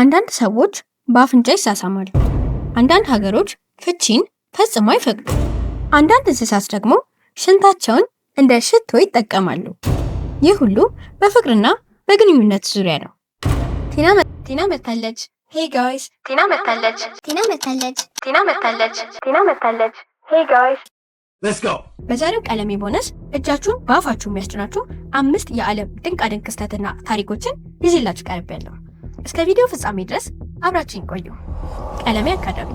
አንዳንድ ሰዎች በአፍንጫ ይሳሳማሉ። አንዳንድ ሀገሮች ፍቺን ፈጽሞ አይፈቅዱም። አንዳንድ እንስሳት ደግሞ ሽንታቸውን እንደ ሽቶ ይጠቀማሉ። ይህ ሁሉ በፍቅርና በግንኙነት ዙሪያ ነው። ቲና መታለች። ሄይ ጋይስ፣ ቲና መታለች። ሄይ ጋይስ፣ ሌትስ ጎ። በዛሬው ቀለሜ ቦነስ እጃችሁን በአፋችሁ የሚያስጭናችሁ 5 የዓለም ድንቃድንቅ ክስተትና ታሪኮችን ይዤላችሁ ቀርቤያለሁ። እስከ ቪዲዮ ፍጻሜ ድረስ አብራችሁን ቆዩ። ቀለሜ አካዳሚ።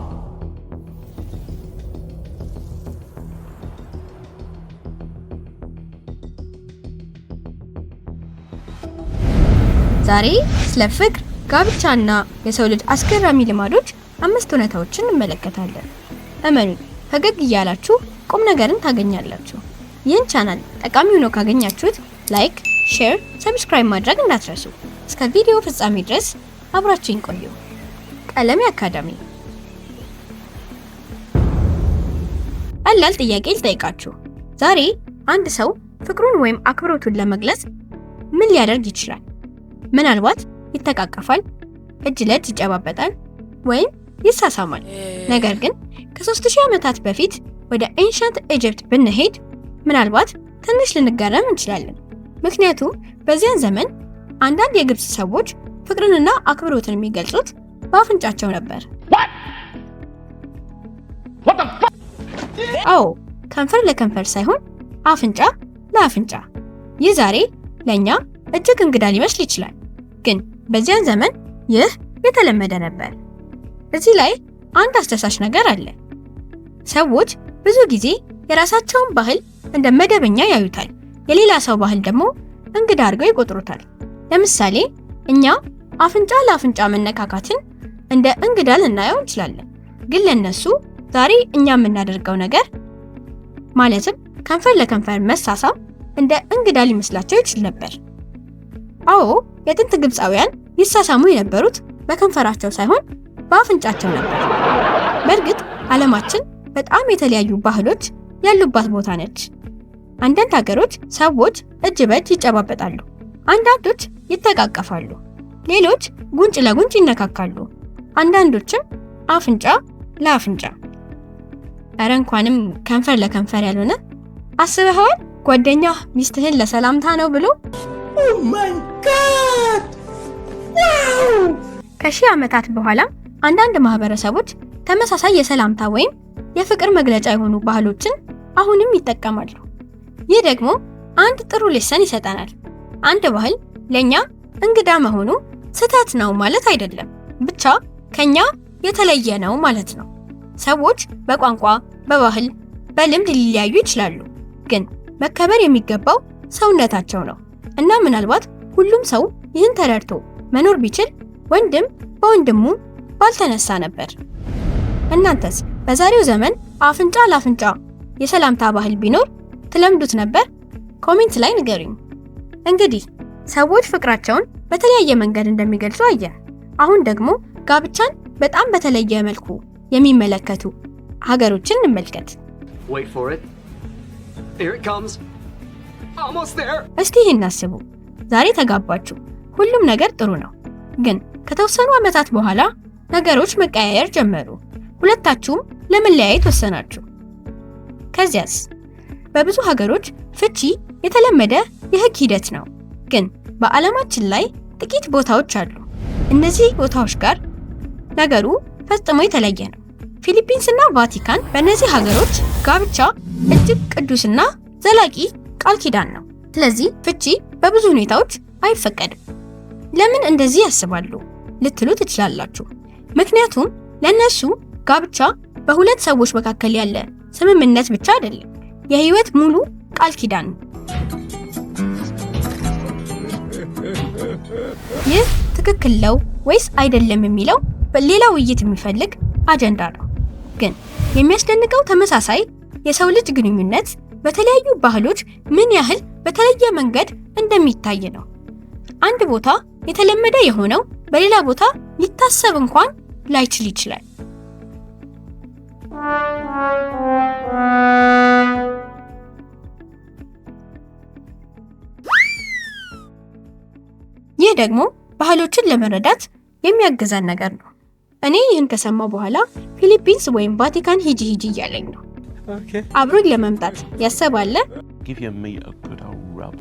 ዛሬ ስለ ፍቅር፣ ጋብቻና የሰው ልጅ አስገራሚ ልማዶች 5 እውነታዎችን እንመለከታለን። እመኑኝ፣ ፈገግ እያላችሁ ቁም ነገርን ታገኛላችሁ። ይህን ቻናል ጠቃሚ ሆኖ ካገኛችሁት ላይክ፣ ሼር፣ ሰብስክራይብ ማድረግ እንዳትረሱ። እስከ ቪዲዮ ፍጻሜ ድረስ አብራችሁን ቆዩ። ቀለሜ አካዳሚ። ቀላል ጥያቄ ልጠይቃችሁ። ዛሬ አንድ ሰው ፍቅሩን ወይም አክብሮቱን ለመግለጽ ምን ሊያደርግ ይችላል? ምናልባት ይተቃቀፋል፣ እጅ ለእጅ ይጨባበጣል ወይም ይሳሳማል። ነገር ግን ከ3000 ዓመታት በፊት ወደ ኤንሸንት ኢጅፕት ብንሄድ ምናልባት ትንሽ ልንገረም እንችላለን። ምክንያቱም በዚያን ዘመን አንዳንድ የግብጽ ሰዎች ፍቅርንና አክብሮትን የሚገልጹት በአፍንጫቸው ነበር። አዎ፣ ከንፈር ለከንፈር ሳይሆን አፍንጫ ለአፍንጫ። ይህ ዛሬ ለኛ እጅግ እንግዳ ሊመስል ይችላል፣ ግን በዚያን ዘመን ይህ የተለመደ ነበር። እዚህ ላይ አንድ አስተሳሽ ነገር አለ። ሰዎች ብዙ ጊዜ የራሳቸውን ባህል እንደ መደበኛ ያዩታል፣ የሌላ ሰው ባህል ደግሞ እንግዳ አድርገው ይቆጥሩታል። ለምሳሌ እኛ አፍንጫ ለአፍንጫ መነካካትን እንደ እንግዳ ልናየው እንችላለን፣ ግን ለነሱ ዛሬ እኛ የምናደርገው ነገር ማለትም ከንፈር ለከንፈር መሳሳም እንደ እንግዳ ሊመስላቸው ይችል ነበር። አዎ፣ የጥንት ግብፃውያን ይሳሳሙ የነበሩት በከንፈራቸው ሳይሆን በአፍንጫቸው ነበር። በእርግጥ ዓለማችን በጣም የተለያዩ ባህሎች ያሉባት ቦታ ነች። አንዳንድ ሀገሮች ሰዎች እጅ በእጅ ይጨባበጣሉ፣ አንዳንዶች ይተቃቀፋሉ፣ ሌሎች ጉንጭ ለጉንጭ ይነካካሉ፣ አንዳንዶችም አፍንጫ ለአፍንጫ። እረ እንኳንም ከንፈር ለከንፈር ያልሆነ። አስበኸዋል? ጓደኛህ ሚስትህን ለሰላምታ ነው ብሎ ኦ ማይ ጋድ! ዋው! ከሺህ ዓመታት በኋላ አንዳንድ ማህበረሰቦች ተመሳሳይ የሰላምታ ወይም የፍቅር መግለጫ የሆኑ ባህሎችን አሁንም ይጠቀማሉ። ይህ ደግሞ አንድ ጥሩ ሌሰን ይሰጠናል። አንድ ባህል ለኛ እንግዳ መሆኑ ስህተት ነው ማለት አይደለም፣ ብቻ ከኛ የተለየ ነው ማለት ነው። ሰዎች በቋንቋ፣ በባህል፣ በልምድ ሊለያዩ ይችላሉ፣ ግን መከበር የሚገባው ሰውነታቸው ነው እና ምናልባት ሁሉም ሰው ይህን ተረድቶ መኖር ቢችል ወንድም በወንድሙ ባልተነሳ ነበር። እናንተስ በዛሬው ዘመን አፍንጫ ለአፍንጫ የሰላምታ ባህል ቢኖር ትለምዱት ነበር? ኮሜንት ላይ ንገሩኝ። እንግዲህ ሰዎች ፍቅራቸውን በተለያየ መንገድ እንደሚገልጹ አየን። አሁን ደግሞ ጋብቻን በጣም በተለየ መልኩ የሚመለከቱ ሀገሮችን እንመልከት። Wait for it. Here it comes. Almost there. እስቲ ይህን አስቡ። ዛሬ ተጋባችሁ፣ ሁሉም ነገር ጥሩ ነው። ግን ከተወሰኑ ዓመታት በኋላ ነገሮች መቀያየር ጀመሩ። ሁለታችሁም ለመለያየት ወሰናችሁ። ከዚያስ? በብዙ ሀገሮች ፍቺ የተለመደ የህግ ሂደት ነው፣ ግን በዓለማችን ላይ ጥቂት ቦታዎች አሉ። እነዚህ ቦታዎች ጋር ነገሩ ፈጽሞ የተለየ ነው። ፊሊፒንስ እና ቫቲካን። በእነዚህ ሀገሮች ጋብቻ እጅግ ቅዱስና ዘላቂ ቃል ኪዳን ነው። ስለዚህ ፍቺ በብዙ ሁኔታዎች አይፈቀድም። ለምን እንደዚህ ያስባሉ ልትሉ ትችላላችሁ። ምክንያቱም ለነሱ ጋብቻ በሁለት ሰዎች መካከል ያለ ስምምነት ብቻ አይደለም፣ የህይወት ሙሉ ቃል ኪዳን ነው። ይህ ትክክል ነው ወይስ አይደለም የሚለው በሌላ ውይይት የሚፈልግ አጀንዳ ነው። ግን የሚያስደንቀው ተመሳሳይ የሰው ልጅ ግንኙነት በተለያዩ ባህሎች ምን ያህል በተለየ መንገድ እንደሚታይ ነው። አንድ ቦታ የተለመደ የሆነው በሌላ ቦታ ሊታሰብ እንኳን ላይችል ይችላል። ይህ ደግሞ ባህሎችን ለመረዳት የሚያገዛን ነገር ነው። እኔ ይህን ከሰማው በኋላ ፊሊፒንስ ወይም ቫቲካን ሂጂ እያለኝ ነው። አብሮኝ ለመምጣት ያሰባለ? Give your meat a good old rub.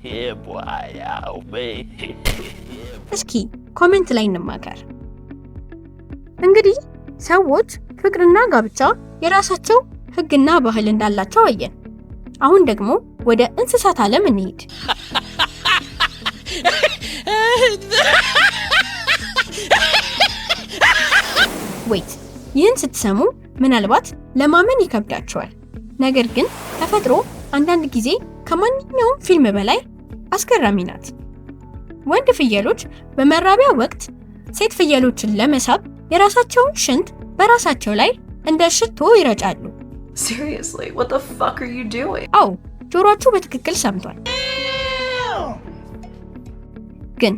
Yeah, boy, oh, baby. እስኪ ኮሜንት ላይ እንማከር። እንግዲህ ሰዎች ፍቅርና ጋብቻ የራሳቸው ሕግና ባህል እንዳላቸው አየን። አሁን ደግሞ ወደ እንስሳት ዓለም እንሂድ። ወይት ይህን ስትሰሙ ምናልባት ለማመን ይከብዳቸዋል። ነገር ግን ተፈጥሮ አንዳንድ ጊዜ ከማንኛውም ፊልም በላይ አስገራሚ ናት። ወንድ ፍየሎች በመራቢያ ወቅት ሴት ፍየሎችን ለመሳብ የራሳቸውን ሽንት በራሳቸው ላይ እንደ ሽቶ ይረጫሉ። Seriously, what the fuck are you doing? አው ጆሮአችሁ በትክክል ሰምቷል። ግን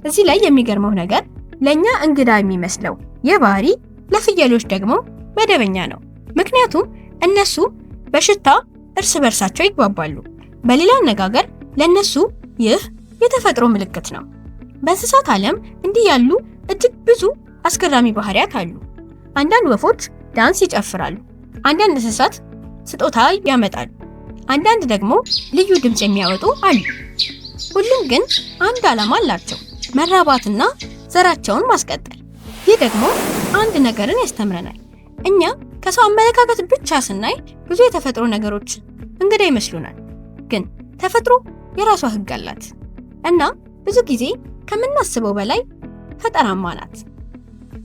እዚህ ላይ የሚገርመው ነገር ለኛ እንግዳ የሚመስለው የባህሪ ለፍየሎች ደግሞ መደበኛ ነው። ምክንያቱም እነሱ በሽታ እርስ በርሳቸው ይግባባሉ። በሌላ አነጋገር ለነሱ ይህ የተፈጥሮ ምልክት ነው። በእንስሳት ዓለም እንዲህ ያሉ እጅግ ብዙ አስገራሚ ባህሪያት አሉ። አንዳንድ ወፎች ዳንስ ይጨፍራሉ። አንዳንድ እንስሳት ስጦታ ያመጣሉ። አንዳንድ ደግሞ ልዩ ድምጽ የሚያወጡ አሉ። ሁሉም ግን አንድ ዓላማ አላቸው፣ መራባትና ዘራቸውን ማስቀጠል። ይህ ደግሞ አንድ ነገርን ያስተምረናል። እኛ ከሰው አመለካከት ብቻ ስናይ ብዙ የተፈጥሮ ነገሮች እንግዳ ይመስሉናል። ግን ተፈጥሮ የራሷ ሕግ አላት እና ብዙ ጊዜ ከምናስበው በላይ ፈጠራማ ናት።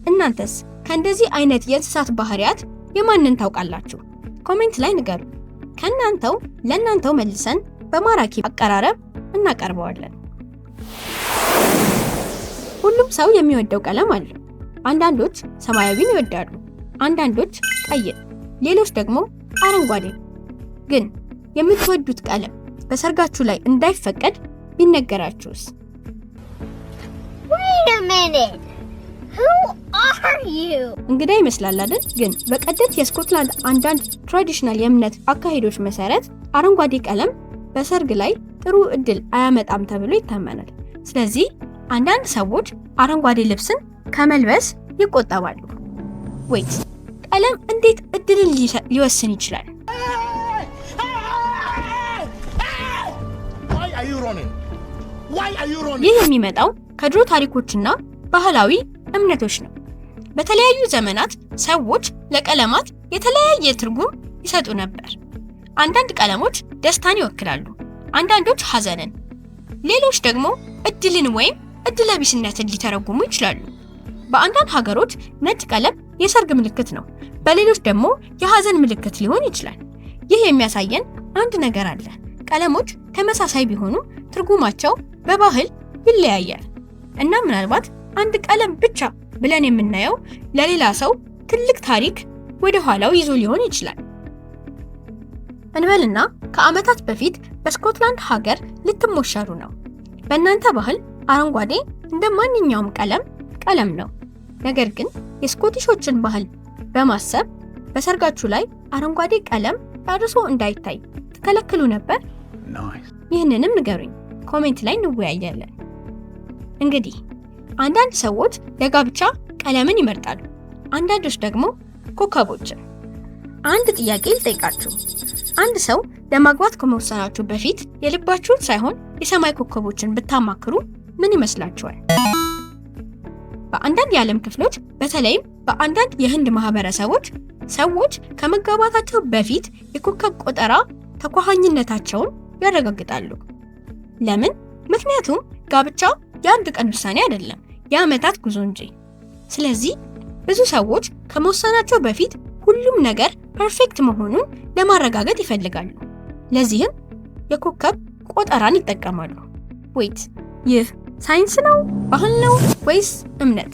እናንተስ ከእንደዚህ አይነት የእንስሳት ባህሪያት የማንን ታውቃላችሁ? ኮሜንት ላይ ንገሩ። ከእናንተው ለእናንተው መልሰን በማራኪ አቀራረብ እናቀርበዋለን። ሁሉም ሰው የሚወደው ቀለም አለ። አንዳንዶች ሰማያዊን ይወዳሉ፣ አንዳንዶች ቀይን፣ ሌሎች ደግሞ አረንጓዴ። ግን የምትወዱት ቀለም በሰርጋችሁ ላይ እንዳይፈቀድ ቢነገራችሁስ? Wait a minute. Who are you? እንግዳ ይመስላል አይደል? ግን በቀደምት የስኮትላንድ አንዳንድ ትራዲሽናል የእምነት አካሄዶች መሰረት አረንጓዴ ቀለም በሰርግ ላይ ጥሩ እድል አያመጣም ተብሎ ይታመናል። ስለዚህ አንዳንድ ሰዎች አረንጓዴ ልብስን ከመልበስ ይቆጠባሉ። ወይት ቀለም እንዴት እድልን ሊወስን ይችላል? ይህ የሚመጣው ከድሮ ታሪኮችና ባህላዊ እምነቶች ነው። በተለያዩ ዘመናት ሰዎች ለቀለማት የተለያየ ትርጉም ይሰጡ ነበር። አንዳንድ ቀለሞች ደስታን ይወክላሉ፣ አንዳንዶች ሐዘንን፣ ሌሎች ደግሞ እድልን ወይም እድለቢስነትን ሊተረጉሙ ይችላሉ። በአንዳንድ ሀገሮች ነጭ ቀለም የሰርግ ምልክት ነው፣ በሌሎች ደግሞ የሐዘን ምልክት ሊሆን ይችላል። ይህ የሚያሳየን አንድ ነገር አለ። ቀለሞች ተመሳሳይ ቢሆኑ ትርጉማቸው በባህል ይለያያል እና ምናልባት አንድ ቀለም ብቻ ብለን የምናየው ለሌላ ሰው ትልቅ ታሪክ ወደ ኋላው ይዞ ሊሆን ይችላል። እንበልና ከዓመታት በፊት በስኮትላንድ ሀገር ልትሞሸሩ ነው። በእናንተ ባህል አረንጓዴ እንደ ማንኛውም ቀለም ነው። ነገር ግን የስኮቲሾችን ባህል በማሰብ በሰርጋችሁ ላይ አረንጓዴ ቀለም ጨርሶ እንዳይታይ ትከለክሉ ነበር? ይህንንም ንገሩኝ፣ ኮሜንት ላይ እንወያያለን። እንግዲህ አንዳንድ ሰዎች ለጋብቻ ቀለምን ይመርጣሉ፣ አንዳንዶች ደግሞ ኮከቦችን። አንድ ጥያቄ ልጠይቃችሁ። አንድ ሰው ለማግባት ከመወሰናችሁ በፊት የልባችሁን ሳይሆን የሰማይ ኮከቦችን ብታማክሩ ምን ይመስላችኋል? በአንዳንድ የዓለም ክፍሎች በተለይም በአንዳንድ የህንድ ማህበረሰቦች ሰዎች ከመጋባታቸው በፊት የኮከብ ቆጠራ ተኳኋኝነታቸውን ያረጋግጣሉ። ለምን? ምክንያቱም ጋብቻ የአንድ ቀን ውሳኔ አይደለም፣ የዓመታት ጉዞ እንጂ። ስለዚህ ብዙ ሰዎች ከመወሰናቸው በፊት ሁሉም ነገር ፐርፌክት መሆኑን ለማረጋገጥ ይፈልጋሉ። ለዚህም የኮከብ ቆጠራን ይጠቀማሉ። ወይት ይህ ሳይንስ ነው፣ ባህል ነው ወይስ እምነት?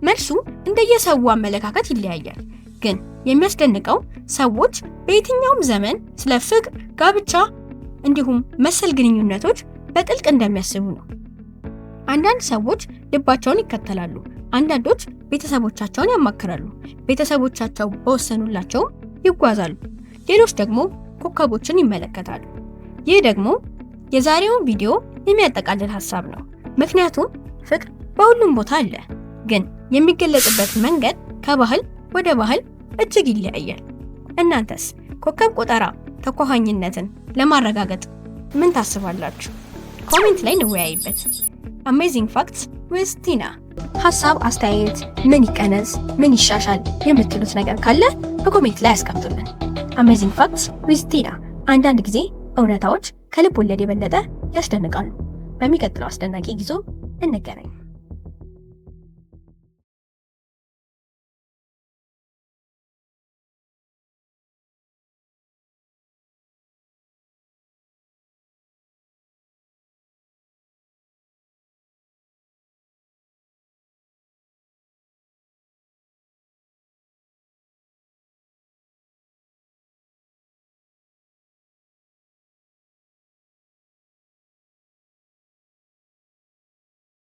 መልሱ እንደየሰው አመለካከት ይለያያል። ግን የሚያስደንቀው ሰዎች በየትኛውም ዘመን ስለ ፍቅር፣ ጋብቻ እንዲሁም መሰል ግንኙነቶች በጥልቅ እንደሚያስቡ ነው። አንዳንድ ሰዎች ልባቸውን ይከተላሉ፣ አንዳንዶች ቤተሰቦቻቸውን ያማክራሉ፣ ቤተሰቦቻቸው በወሰኑላቸው ይጓዛሉ፣ ሌሎች ደግሞ ኮከቦችን ይመለከታሉ። ይህ ደግሞ የዛሬውን ቪዲዮ የሚያጠቃልል ሐሳብ ነው። ምክንያቱም ፍቅር በሁሉም ቦታ አለ፣ ግን የሚገለጽበት መንገድ ከባህል ወደ ባህል እጅግ ይለያያል። እናንተስ ኮከብ ቆጠራ ተኳኋኝነትን ለማረጋገጥ ምን ታስባላችሁ? ኮሜንት ላይ እንወያይበት። አሜዚንግ ፋክትስ ዊዝ ቲና። ሐሳብ፣ አስተያየት፣ ምን ይቀነስ፣ ምን ይሻሻል የምትሉት ነገር ካለ በኮሜንት ላይ አስቀምጡልን። አሜዚንግ ፋክትስ ዊዝ ቲና። አንዳንድ ጊዜ እውነታዎች ከልብ ወለድ የበለጠ ያስደንቃሉ። በሚቀጥለው አስደናቂ ጊዜ እንገናኝ።